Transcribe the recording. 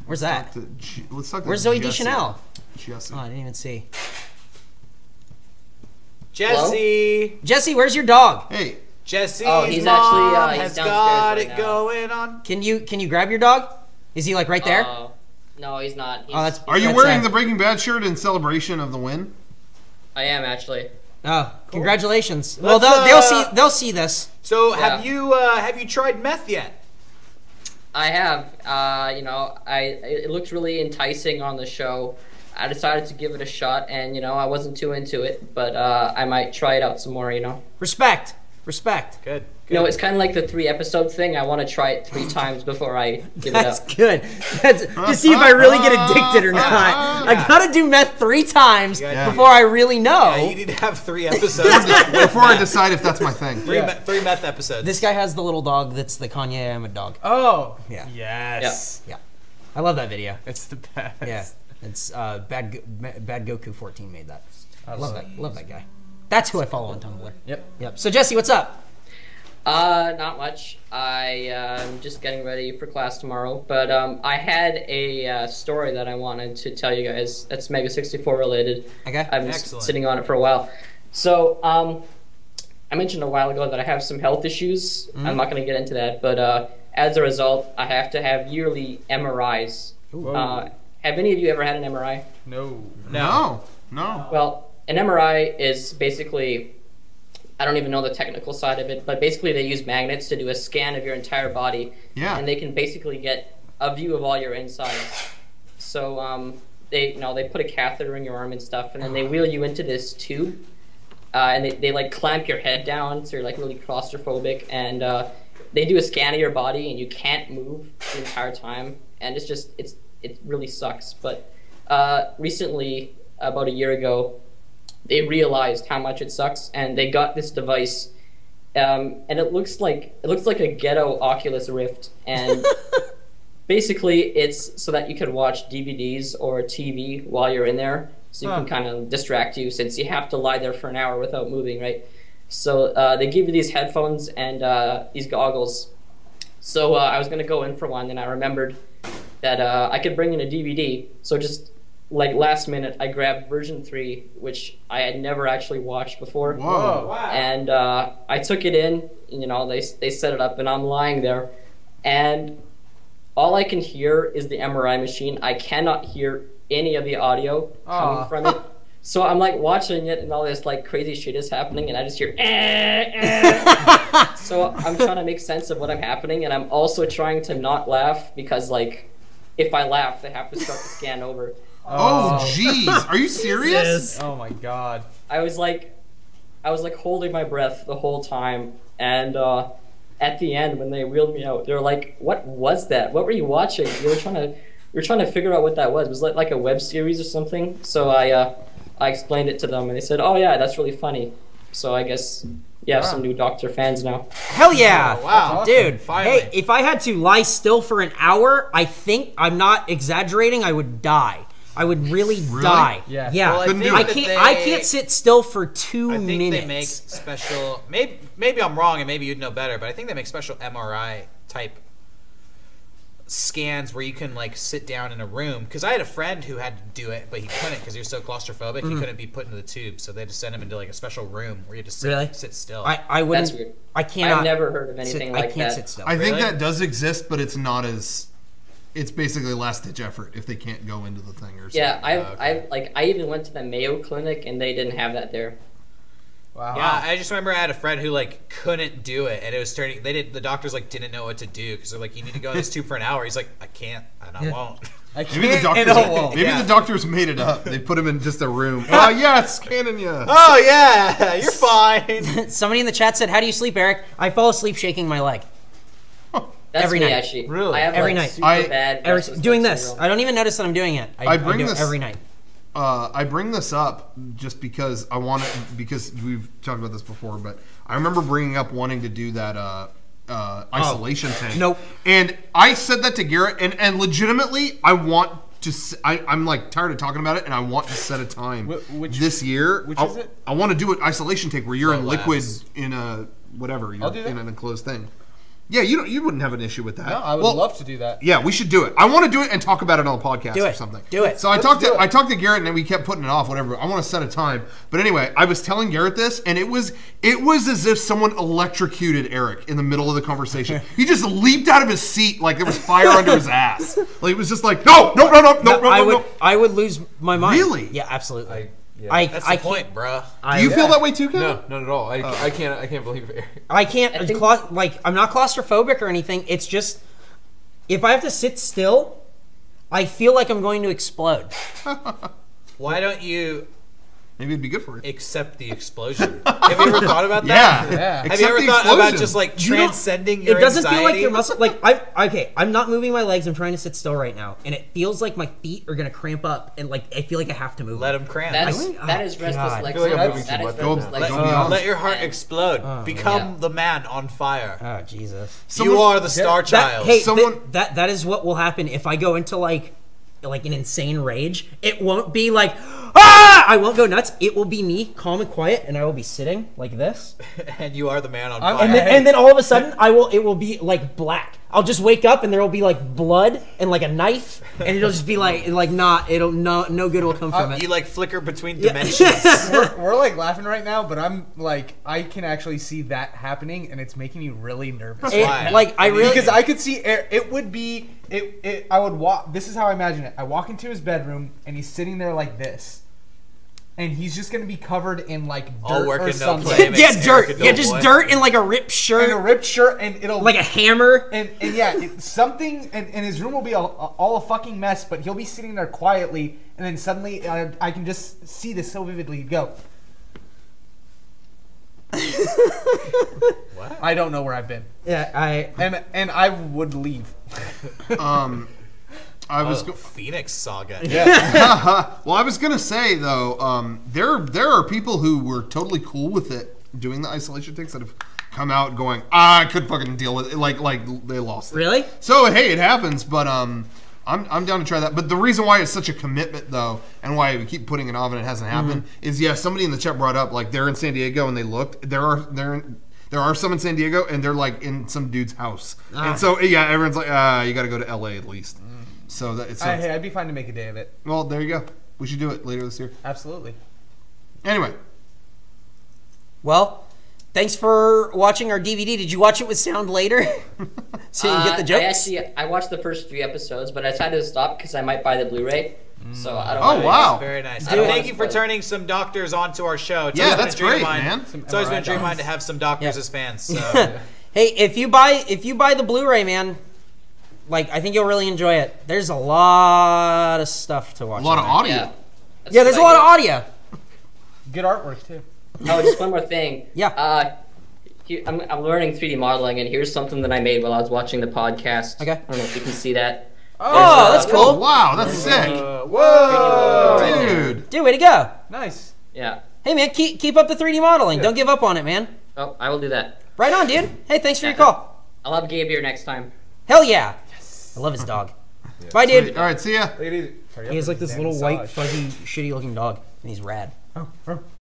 Where's that? Let's talk to Where's Zoe Jesse. Deschanel? Jesse. Oh, I didn't even see. Jesse. Hello? Jesse, where's your dog? Hey. Jesse's he's mom actually has he's got downstairs it right now. going on. Can you grab your dog? Is he like right there? No, he's not. Oh, that's. Are you that's wearing sad. the Breaking Bad shirt in celebration of the win? I am actually. Oh, congratulations! Let's, Well, they'll see this. So Yeah. have you tried meth yet? I have. It looked really enticing on the show. I decided to give it a shot, and I wasn't too into it, but I might try it out some more. Respect. Good. It's kind of like the 3-episode thing. I want to try it 3 times before I give That's it up. good. That's to see if I really get addicted or not. I gotta do meth 3 times before I really know. Yeah, you need to have 3 episodes. Before I decide if that's my thing. 3 meth episodes. This guy has the little dog that's the Kanye Emmett dog. Oh. Yeah. Yes. Yeah. I love that video. It's the best. Yeah. It's Bad Goku 14 made that. I love that guy. That's who I follow on Tumblr. Yep. So Jesse, what's up? Not much. I'm just getting ready for class tomorrow, but I had a story that I wanted to tell you guys that's Mega64 related. Okay. I've been sitting on it for a while. So, I mentioned a while ago that I have some health issues. I'm not going to get into that, but as a result, I have to have yearly MRIs. Have any of you ever had an MRI? No. Well, an MRI is basically, I don't even know the technical side of it, but basically they use magnets to do a scan of your entire body. Yeah. And they can basically get a view of all your insides. So they put a catheter in your arm and stuff, and then they wheel you into this tube, and they like clamp your head down, so you're like really claustrophobic, and they do a scan of your body, and you can't move the entire time, and it really sucks. But recently, about a year ago, they realized how much it sucks, and they got this device, and it looks like a ghetto Oculus Rift, and basically it's so that you can watch DVDs or TV while you're in there, so you can kind of distract you, since you have to lie there for an hour without moving, right? So they give you these headphones and these goggles. So I was gonna go in for one, and I remembered that I could bring in a DVD, so just like last minute, I grabbed version 3, which I had never actually watched before. Whoa. Wow. And I took it in, they set it up, and I'm lying there, and all I can hear is the MRI machine. I cannot hear any of the audio coming from it. So I'm like watching it, and all this like crazy shit is happening, and I just hear So I'm trying to make sense of what I'm happening, and I'm also trying to not laugh, because like if I laugh, they have to start the scan over. Oh, jeez. Are you serious? Oh my god. I was like holding my breath the whole time, and at the end when they wheeled me out, they were like, "What was that? What were you watching?" We were trying to figure out what that was. It was like a web series or something. So I explained it to them, and they said, "Oh yeah, that's really funny." So I guess you have some new Doctor fans now. Hell yeah! Oh, wow. Dude, Finally. hey, if I had to lie still for an hour, I think, I'm not exaggerating, I would die. I would really die. Yeah. Yeah. Well, I can't sit still for 2 I think minutes. they make special. Maybe I'm wrong, and maybe you'd know better, but I think they make special MRI type scans where you can like sit down in a room. Because I had a friend who had to do it, but he couldn't because he was so claustrophobic. He couldn't be put into the tube, so they had to send him into like a special room where you had to sit still. I wouldn't. That's weird. I cannot. I've never heard of anything like I can't that. sit still. I think Really? that does exist, but it's not as... It's basically last-ditch effort if they can't go into the thing or something. Yeah, I even went to the Mayo Clinic, and they didn't have that there. Wow. Yeah, I just remember I had a friend who like couldn't do it, and it was starting. The doctors like didn't know what to do because they're like, "You need to go in this tube for an hour." He's like, "I can't, and I won't." Maybe the doctors made it up. They put him in just a room. Oh, yeah, it's scanning you. Oh yeah, you're fine. Somebody in the chat said, "How do you sleep, Eric?" I fall asleep shaking my leg. That's Every me, night. actually. Really? I have Every like night. super bad Eric, restless doing leg this. syndrome. I don't even notice that I'm doing it. I bring do it this every night. I bring this up just because I want to, because we've talked about this before, but I remember bringing up wanting to do that isolation tank. Nope. And I said that to Garrett, and legitimately, I want to. I'm like tired of talking about it, and I want to set a time this year. Which is it? I want to do an isolation tank where you're in liquid Labs. in a whatever. You're I'll do that. in an enclosed thing. Yeah, you wouldn't have an issue with that. No, I would love to do that. Yeah, we should do it. I want to do it and talk about it on the podcast Do or it. something. Do it. So I talked to Garrett and we kept putting it off. Whatever. I want to set a time. But anyway, I was telling Garrett this, and it was as if someone electrocuted Eric in the middle of the conversation. He just leaped out of his seat like there was fire under his ass. Like it was just like no. I would lose my mind. Really? Yeah, absolutely. That's the I point, bro. Do you feel that way too, Kevin? No, not at all. I can't believe it. I can't. I'm not claustrophobic or anything. It's just if I have to sit still, I feel like I'm going to explode. Why don't you Maybe it'd be good for you. accept the explosion? Have you ever thought about that? Yeah. Have you ever thought about just like transcending your It doesn't anxiety? feel like your muscle. Like I'm not moving my legs. I'm trying to sit still right now, and it feels like my feet are gonna cramp up, and like I feel like I have to move. Let them cramp. That is restless God. leg I feel like I'm syndrome. moving That too is much restless right leg now. syndrome. Let your heart explode. Become yeah. the man on fire. Oh Jesus! You are the star child. That is what will happen if I go into like an insane rage. It won't be like I won't go nuts. It will be me, calm and quiet, and I will be sitting like this. And you are the man on fire. And then all of a sudden, it will be like black. I'll just wake up and there will be like blood and like a knife, and it'll just be no good will come from it. You like flicker between dimensions. We're like laughing right now, but I'm like, I can actually see that happening, and it's making me really nervous. Why? Because I could see it would be I would walk. This is how I imagine it. I walk into his bedroom, and he's sitting there like this. And he's just gonna be covered in like dirt or something. Yeah, dirt. Yeah, just dirt and like a ripped shirt. And it'll like a hammer. And something. And his room will be all a fucking mess. But he'll be sitting there quietly, and then suddenly I can just see this so vividly. Go. What? I don't know where I've been. Yeah, and I would leave. Phoenix Saga. Yeah. Well, I was gonna say though, there are people who were totally cool with it doing the isolation things that have come out going, I couldn't fucking deal with it. Like they lost it. Really? So hey, it happens, but I'm down to try that. But the reason why it's such a commitment though, and why we keep putting it off and it hasn't happened, is somebody in the chat brought up like they're in San Diego and they looked. There are some in San Diego and they're like in some dude's house, and so everyone's like, you got to go to LA at least. So I'd be fine to make a day of it. Well, there you go. We should do it later this year. Absolutely. Anyway. Well, thanks for watching our DVD. Did you watch it with sound later? So you get the jokes? I watched the first 3 episodes, but I decided to stop because I might buy the Blu-ray. So I don't. Oh wow! Very nice. Thank you for turning some doctors onto our show. That's great, man. It's always been a dream of mine to have some doctors as fans. So. Hey, if you buy the Blu-ray, man. Like, I think you'll really enjoy it. There's a lot of stuff to watch. A lot of audio. Yeah, there's a lot of audio. Good artwork, too. Oh, just one more thing. Yeah. I'm learning 3D modeling, and here's something that I made while I was watching the podcast. Okay. I don't know if you can see that. Oh, that's cool. Oh, wow, that's sick. Whoa! Dude, way to go. Nice. Yeah. Hey, man, keep up the 3D modeling. Don't give up on it, man. Oh, I will do that. Right on, dude. Hey, thanks for your call. I'll have Gabe here next time. Hell yeah. I love his dog. Bye, dude. All right, see ya. Take it easy. He has like this little white, fuzzy, shitty looking dog, and he's rad.